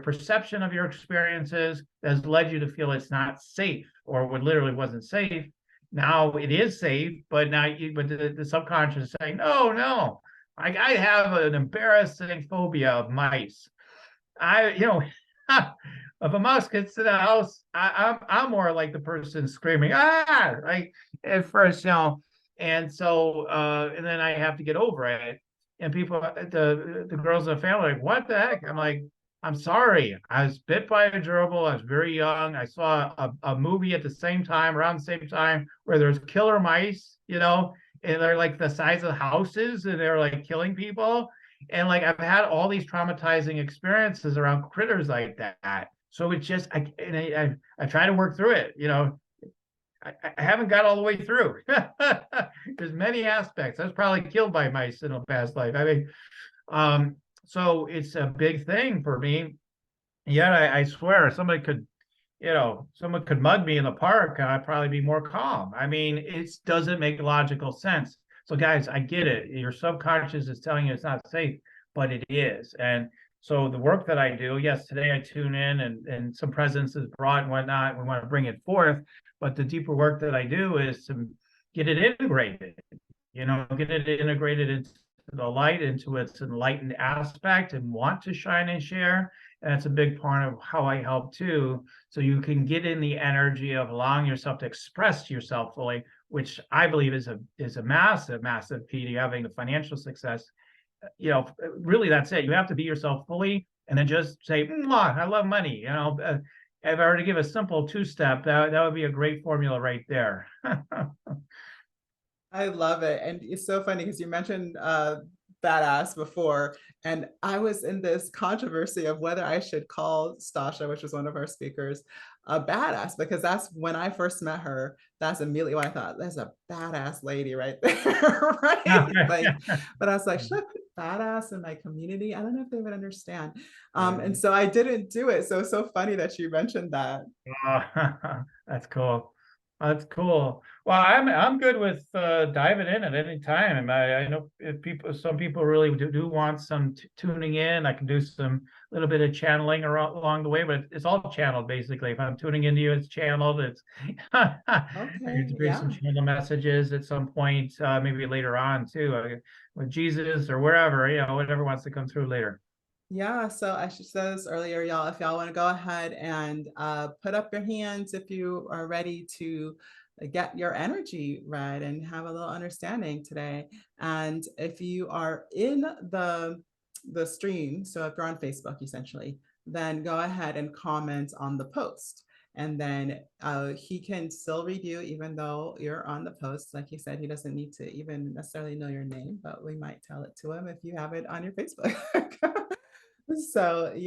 perception of your experiences has led you to feel it's not safe, or what literally wasn't safe. Now it is safe, but the subconscious is saying, no, I have an embarrassing phobia of mice. If a mouse gets to the house, I'm more like the person screaming, like at first, and so and then I have to get over it. And people, the girls in the family, are like, what the heck? I'm like, I'm sorry. I was bit by a gerbil. I was very young. I saw a movie at the same time, around the same time, where there's killer mice, and they're like the size of houses, and they're like killing people. And like I've had all these traumatizing experiences around critters like that. So it's just I try to work through it. I haven't got all the way through. There's many aspects. I was probably killed by mice in a past life. I mean, so it's a big thing for me. Yet I swear someone could mug me in the park and I'd probably be more calm. I mean, it doesn't make logical sense. So guys, I get it. Your subconscious is telling you it's not safe, but it is. And so the work that I do, yes, today I tune in and some presence is brought and whatnot. We want to bring it forth. But the deeper work that I do is to get it integrated, get it integrated into the light, into its enlightened aspect, and want to shine and share. And that's a big part of how I help too. So you can get in the energy of allowing yourself to express yourself fully, which I believe is a massive, massive key to having the financial success. Really that's it. You have to be yourself fully, and then just say, I love money. If I were to give a simple two-step, that would be a great formula right there. I love it. And it's so funny because you mentioned badass before. And I was in this controversy of whether I should call Stasha, which was one of our speakers, a badass, because that's when I first met her. That's immediately what I thought. There's a badass lady right there. Right. Like, but I was like, should I put badass in my community? I don't know if they would understand. And so I didn't do it. So it's so funny that you mentioned that. That's cool. That's cool. Well, I'm good with diving in at any time. I know if some people really do want some tuning in. I can do some little bit of channeling along the way, but it's all channeled basically. If I'm tuning into you, it's channeled. It's I Okay. get to bring some Yeah. channel messages at some point, maybe later on too, with Jesus or wherever, whatever wants to come through later. Yeah, so I should say this earlier, y'all. If y'all want to go ahead and put up your hands if you are ready to get your energy read and have a little understanding today. And if you are in the stream, so if you're on Facebook essentially, then go ahead and comment on the post. And then he can still read you even though you're on the post. Like you said, he doesn't need to even necessarily know your name, but we might tell it to him if you have it on your Facebook. So yeah.